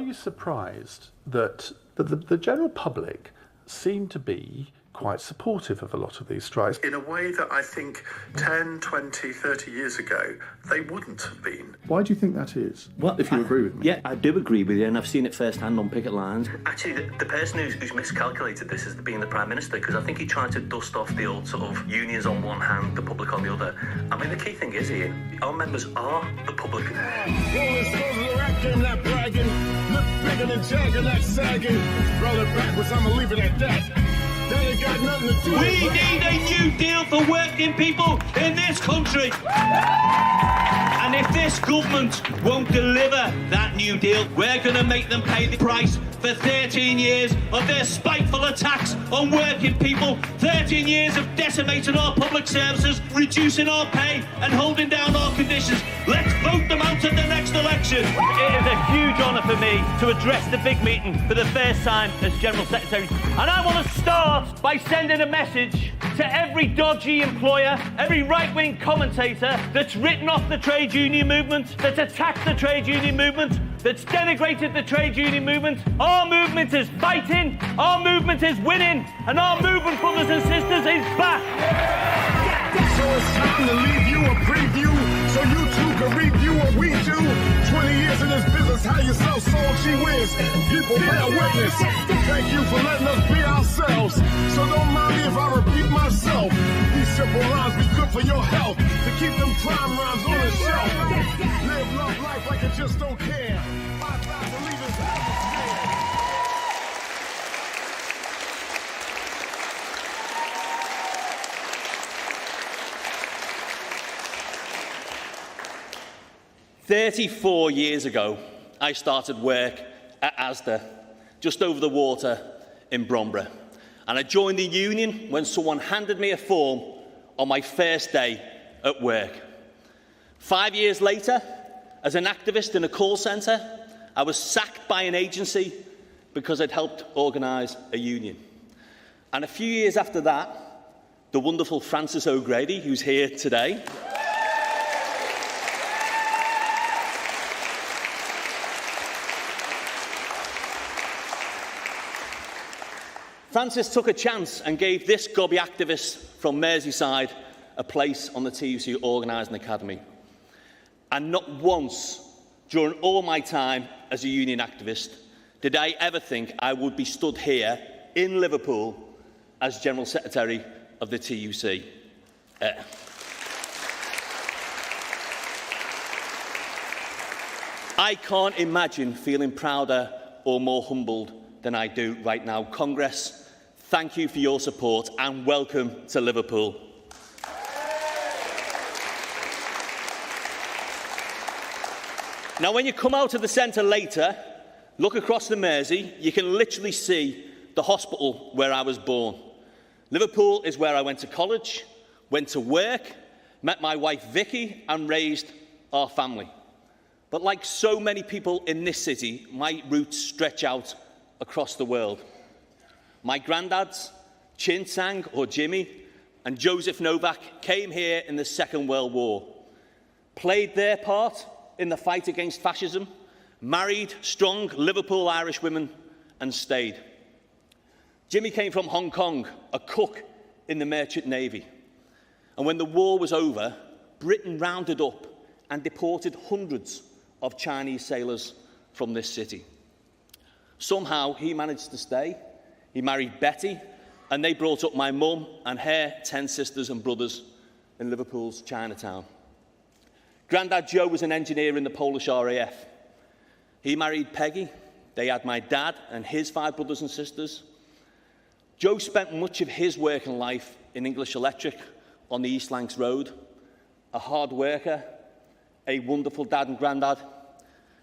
Are you surprised that the general public seem to be quite supportive of a lot of these strikes? In a way that I think 10, 20, 30 years ago, they wouldn't have been. Why do you think that is, Well, if you agree with me? Yeah, I do agree with you, and I've seen it firsthand on picket lines. Actually, the person who's miscalculated this is being the Prime Minister, because I think he tried to dust off the old sort of unions on one hand, the public on the other. I mean, the key thing is, Ian, our members are the public. Rolling stones in the rap game, not bragging. Look bigger than Jagger, not sagging. Roll it backwards, I'ma leave it at that. That ain't got nothing to do with We need a new deal for working people in this country. And if this government won't deliver that new deal, we're going to make them pay the price for 13 years of their spiteful attacks on working people, 13 years of decimating our public services, reducing our pay and holding down our conditions. Let's vote them out at the next election. It is a huge honour for me to address the big meeting for the first time as General Secretary. And I want to start by sending a message to every dodgy employer, every right-wing commentator that's written off the trade union movement, that's attacked the trade union movement, that's denigrated the trade union movement. Our movement is fighting, our movement is winning, and our movement, brothers and sisters, is back. So it's time to leave you a preview, so you too can review what we do. 20 years in this business, how you sell soul, she wins. People bear witness. Thank you for letting us be ourselves. So don't mind me if I repeat myself. These simple rhymes be good for your health, to keep them crime rhymes on the shelf. Live, love life like I just don't care. 5,000 believers have to stand. 34 years ago, I started work at Asda, just over the water in Bromborough. And I joined the union when someone handed me a form on my first day at work. 5 years later, as an activist in a call centre, I was sacked by an agency because I'd helped organise a union. And a few years after that, the wonderful Frances O'Grady, who's here today, Frances took a chance and gave this gobby activist from Merseyside a place on the TUC Organising Academy. And not once during all my time as a union activist did I ever think I would be stood here in Liverpool as General Secretary of the TUC. I can't imagine feeling prouder or more humbled than I do right now. Congress, thank you for your support and welcome to Liverpool. Now, when you come out of the centre later, look across the Mersey, you can literally see the hospital where I was born. Liverpool is where I went to college, went to work, met my wife Vicky and raised our family. But like so many people in this city, my roots stretch out across the world. My granddads, Chin Sang or Jimmy, and Joseph Novak came here in the Second World War, played their part in the fight against fascism, married strong Liverpool Irish women, and stayed. Jimmy came from Hong Kong, a cook in the Merchant Navy. And when the war was over, Britain rounded up and deported hundreds of Chinese sailors from this city. Somehow he managed to stay. He married Betty, and they brought up my mum and her 10 sisters and brothers in Liverpool's Chinatown. Grandad Joe was an engineer in the Polish RAF. He married Peggy. They had my dad and his 5 brothers and sisters. Joe spent much of his working life in English Electric on the East Lancs Road, a hard worker, a wonderful dad and grandad,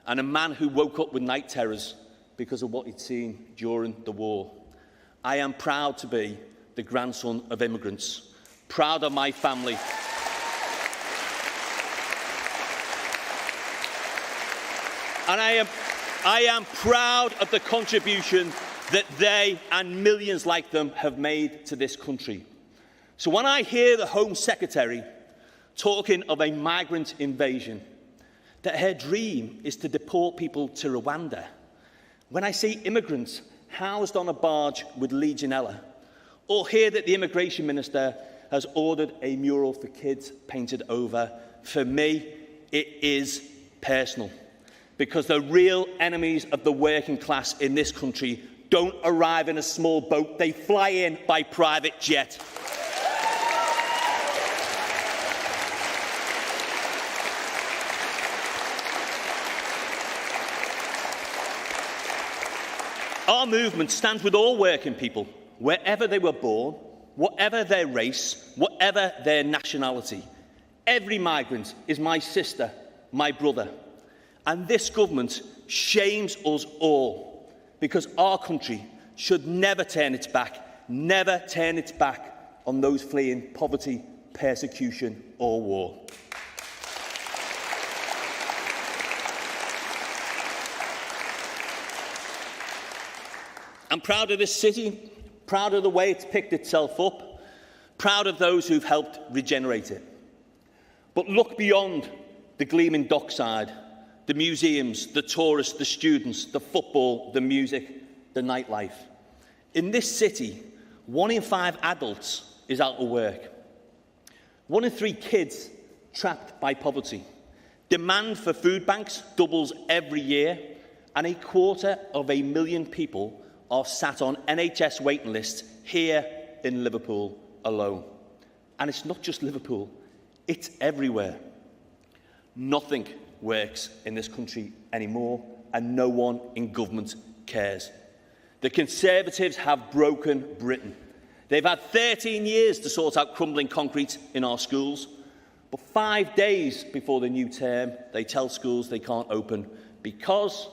and a man who woke up with night terrors because of what he'd seen during the war. I am proud to be the grandson of immigrants, proud of my family. And I am proud of the contribution that they and millions like them have made to this country. So when I hear the Home Secretary talking of a migrant invasion, that her dream is to deport people to Rwanda, when I see immigrants housed on a barge with Legionella, or hear that the immigration minister has ordered a mural for kids painted over, for me, it is personal. Because the real enemies of the working class in this country don't arrive in a small boat, they fly in by private jet. Our movement stands with all working people, wherever they were born, whatever their race, whatever their nationality. Every migrant is my sister, my brother. And this government shames us all, because our country should never turn its back on those fleeing poverty, persecution or war. I'm proud of this city, proud of the way it's picked itself up, proud of those who've helped regenerate it. But look beyond the gleaming dockside, the museums, the tourists, the students, the football, the music, the nightlife. In this city, 1 in 5 adults is out of work. 1 in 3 kids trapped by poverty. Demand for food banks doubles every year, and 250,000 people are sat on NHS waiting lists here in Liverpool alone. And it's not just Liverpool, it's everywhere. Nothing works in this country anymore, and no one in government cares. The Conservatives have broken Britain. They've had 13 years to sort out crumbling concrete in our schools, but 5 days before the new term, they tell schools they can't open because,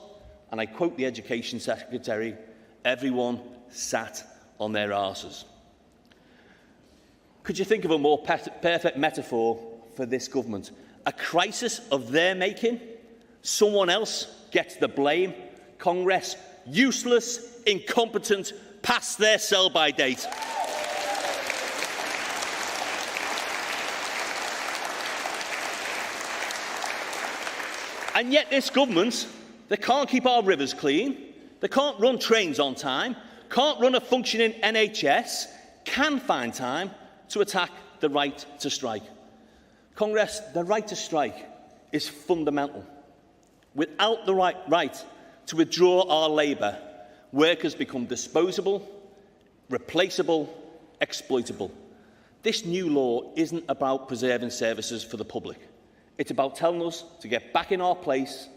and I quote the Education Secretary, everyone sat on their arses. Could you think of a more perfect metaphor for this government? A crisis of their making? Someone else gets the blame? Congress, useless, incompetent, past their sell-by date. And yet this government, they can't keep our rivers clean, they can't run trains on time, can't run a functioning NHS, can find time to attack the right to strike. Congress, the right to strike is fundamental. Without the right to withdraw our labour, workers become disposable, replaceable, exploitable. This new law isn't about preserving services for the public. It's about telling us to get back in our place,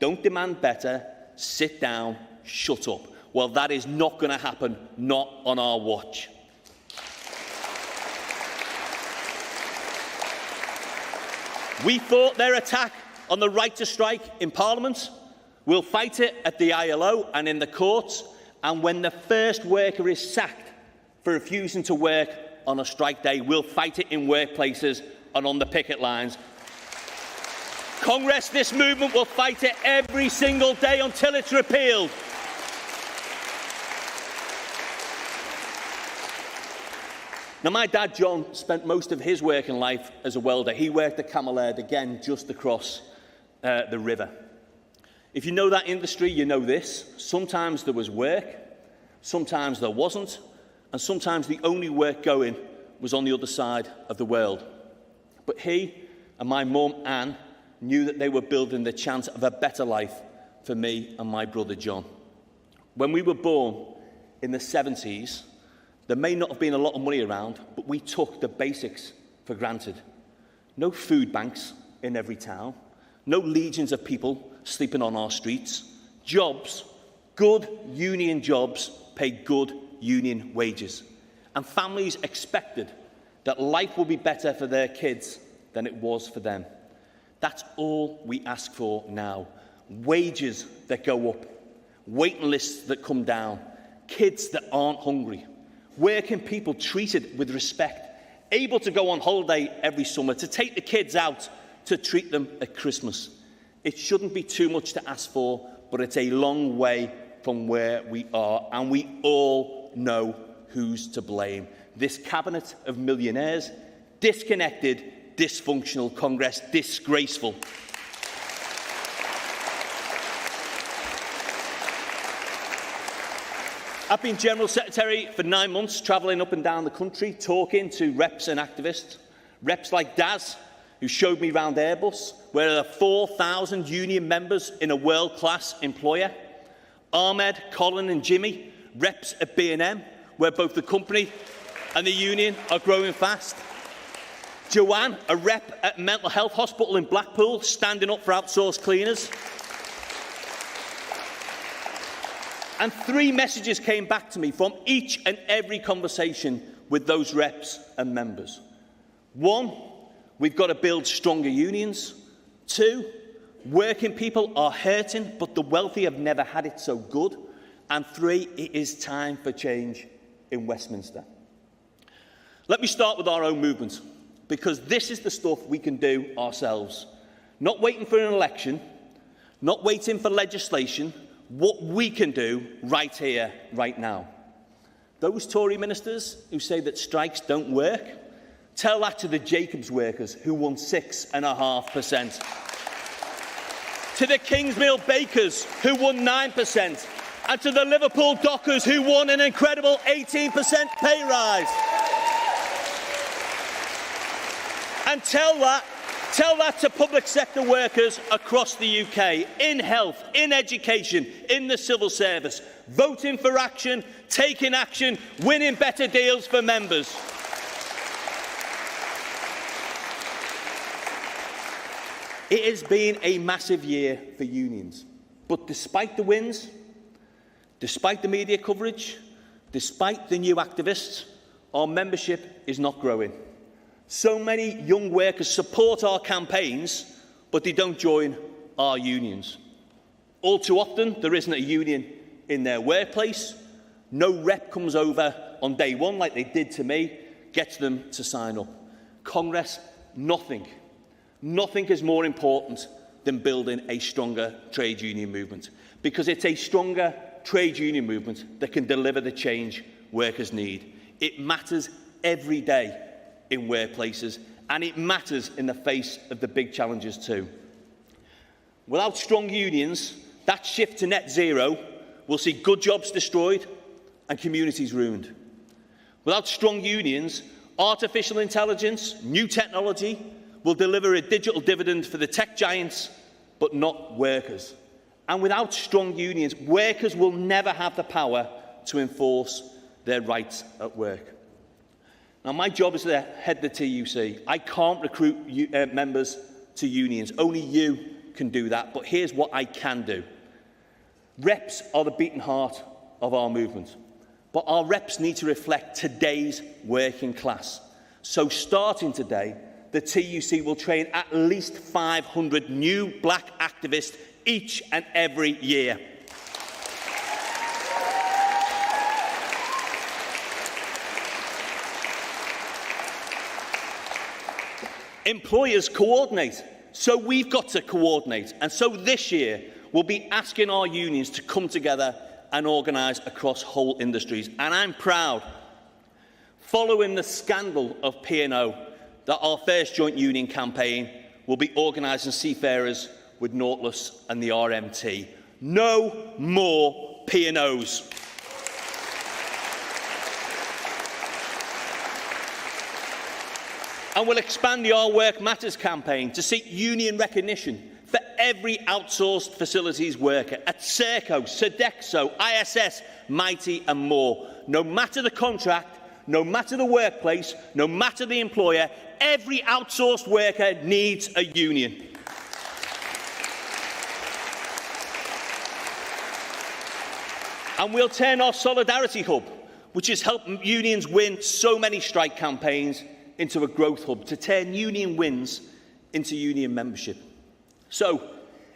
don't demand better, sit down, shut up. Well, that is not going to happen, not on our watch. We fought their attack on the right to strike in Parliament. We'll fight it at the ILO and in the courts. And when the first worker is sacked for refusing to work on a strike day, we'll fight it in workplaces and on the picket lines. Congress, this movement will fight it every single day until it's repealed. Now, my dad, John, spent most of his working life as a welder. He worked at Camel Aird, again, just across the river. If you know that industry, you know this. Sometimes there was work, sometimes there wasn't, and sometimes the only work going was on the other side of the world. But he and my mum, Anne, knew that they were building the chance of a better life for me and my brother, John. When we were born in the 70s, there may not have been a lot of money around, but we took the basics for granted. No food banks in every town, no legions of people sleeping on our streets. Jobs, good union jobs, paid good union wages. And families expected that life would be better for their kids than it was for them. That's all we ask for now. Wages that go up, waiting lists that come down, kids that aren't hungry, working people treated with respect, able to go on holiday every summer, to take the kids out, to treat them at Christmas. It shouldn't be too much to ask for, but it's a long way from where we are, and we all know who's to blame. This cabinet of millionaires, disconnected, dysfunctional Congress, disgraceful. I've been General Secretary for 9 months, travelling up and down the country, talking to reps and activists. Reps like Daz, who showed me round Airbus, where there are 4,000 union members in a world-class employer. Ahmed, Colin and Jimmy, reps at B&M, where both the company and the union are growing fast. Joanne, a rep at Mental Health Hospital in Blackpool, standing up for outsourced cleaners. And 3 messages came back to me from each and every conversation with those reps and members. 1, we've got to build stronger unions. 2, working people are hurting, but the wealthy have never had it so good. And 3, it is time for change in Westminster. Let me start with our own movement, because this is the stuff we can do ourselves. Not waiting for an election, not waiting for legislation, what we can do right here, right now. Those Tory ministers who say that strikes don't work, tell that to the Jacobs workers who won 6.5%. To the Kingsmill bakers who won 9%. And to the Liverpool dockers who won an incredible 18% pay rise. And tell that to public sector workers across the UK, in health, in education, in the civil service, voting for action, taking action, winning better deals for members. It has been a massive year for unions, but despite the wins, despite the media coverage, despite the new activists, our membership is not growing. So many young workers support our campaigns, but they don't join our unions. All too often, there isn't a union in their workplace. No rep comes over on day one, like they did to me, gets them to sign up. Congress, nothing is more important than building a stronger trade union movement, because it's a stronger trade union movement that can deliver the change workers need. It matters every day in workplaces, and it matters in the face of the big challenges too. Without strong unions, that shift to net zero will see good jobs destroyed and communities ruined. Without strong unions, artificial intelligence, new technology will deliver a digital dividend for the tech giants, but not workers. And without strong unions, workers will never have the power to enforce their rights at work. Now, my job is to head the TUC. I can't recruit members to unions. Only you can do that. But here's what I can do. Reps are the beating heart of our movement. But our reps need to reflect today's working class. So starting today, the TUC will train at least 500 new black activists each and every year. Employers coordinate, so we've got to coordinate. And so this year, we'll be asking our unions to come together and organise across whole industries. And I'm proud, following the scandal of P&O, that our first joint union campaign will be organising seafarers with Nautilus and the RMT. No more P&Os. And we'll expand the Our Work Matters campaign to seek union recognition for every outsourced facilities worker at Serco, Sodexo, ISS, Mighty and more. No matter the contract, no matter the workplace, no matter the employer, every outsourced worker needs a union. And we'll turn our Solidarity Hub, which has helped unions win so many strike campaigns, into a growth hub to turn union wins into union membership. So,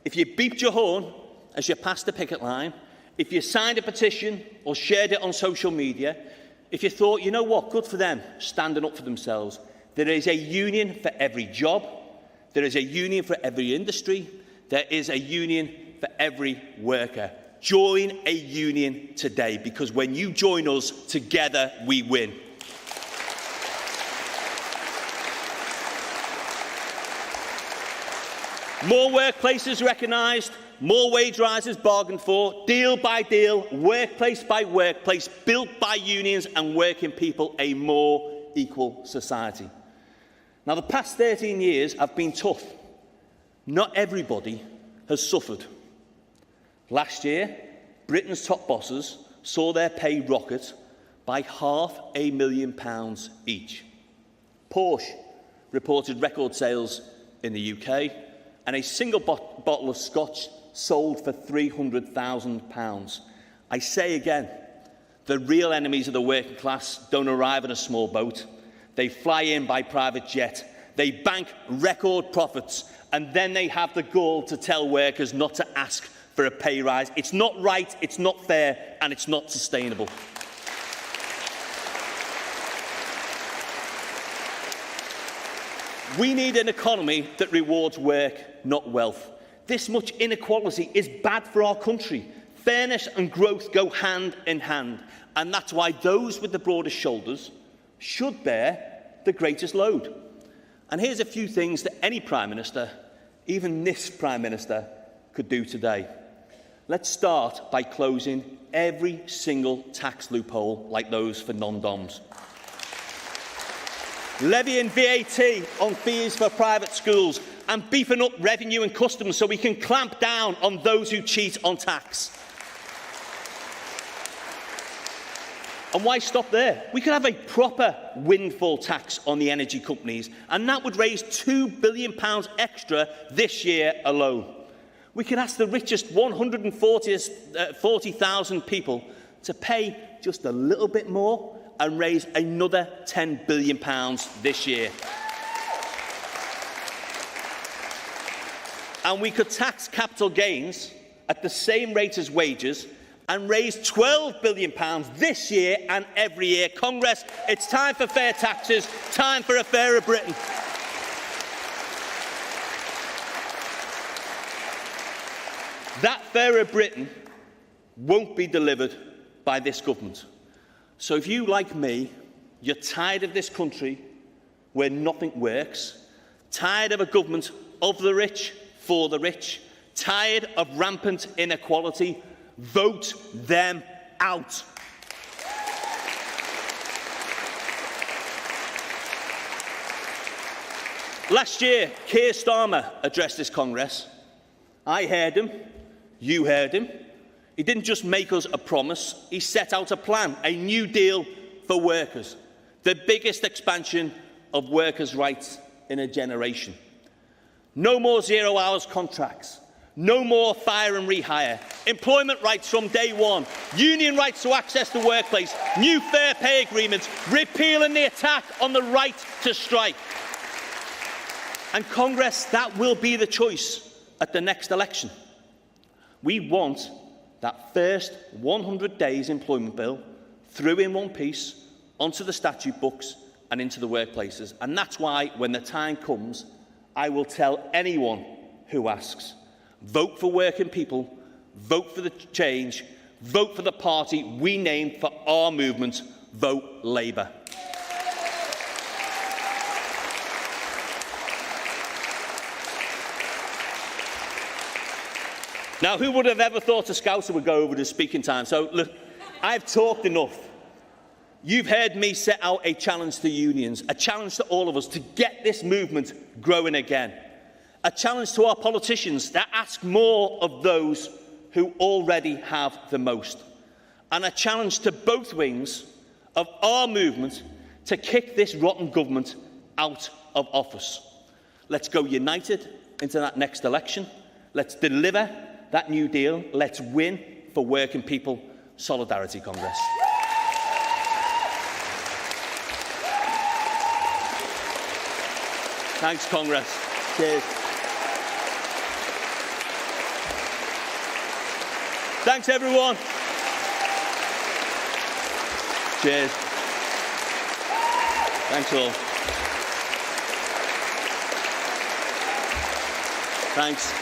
if you beeped your horn as you passed the picket line, if you signed a petition or shared it on social media, if you thought, you know what, good for them, standing up for themselves, there is a union for every job, there is a union for every industry, there is a union for every worker. Join a union today, because when you join us, together we win. More workplaces recognised, more wage rises bargained for, deal by deal, workplace by workplace, built by unions and working people, a more equal society. Now, the past 13 years have been tough. Not everybody has suffered. Last year, Britain's top bosses saw their pay rocket by £500,000 each. Porsche reported record sales in the UK, and a single bottle of scotch sold for £300,000. I say again, the real enemies of the working class don't arrive in a small boat. They fly in by private jet. They bank record profits, and then they have the gall to tell workers not to ask for a pay rise. It's not right, it's not fair, and it's not sustainable. We need an economy that rewards work, not wealth. This much inequality is bad for our country. Fairness and growth go hand in hand, and that's why those with the broadest shoulders should bear the greatest load. And here's a few things that any Prime Minister, even this Prime Minister, could do today. Let's start by closing every single tax loophole like those for non-DOMs. Levying VAT on fees for private schools and beefing up revenue and customs so we can clamp down on those who cheat on tax. And why stop there? We could have a proper windfall tax on the energy companies, and that would raise £2 billion extra this year alone. We could ask the richest 140,000 people to pay just a little bit more and raise another £10 billion this year. And we could tax capital gains at the same rate as wages and raise £12 billion this year and every year. Congress, it's time for fair taxes, time for a fairer Britain. That fairer Britain won't be delivered by this government. So if you, like me, you're tired of this country where nothing works, tired of a government of the rich for the rich, tired of rampant inequality, vote them out. Last year, Keir Starmer addressed this Congress. I heard him. You heard him. He didn't just make us a promise, he set out a plan, a new deal for workers, the biggest expansion of workers' rights in a generation. No more zero-hours contracts, no more fire and rehire, employment rights from day one, union rights to access the workplace, new fair pay agreements, repealing the attack on the right to strike. And Congress, that will be the choice at the next election. We want that first 100 days employment bill through in one piece onto the statute books and into the workplaces. And that's why, when the time comes, I will tell anyone who asks, vote for working people, vote for the change, vote for the party we named for our movement, vote Labour. Now, who would have ever thought a Scouser would go over to speaking time? So, look, I've talked enough. You've heard me set out a challenge to unions, a challenge to all of us to get this movement growing again, a challenge to our politicians that ask more of those who already have the most, and a challenge to both wings of our movement to kick this rotten government out of office. Let's go united into that next election. Let's deliver that new deal. Let's win for working people. Solidarity, Congress. Thanks, Congress. Cheers. Thanks, everyone. Cheers. Thanks all. Thanks.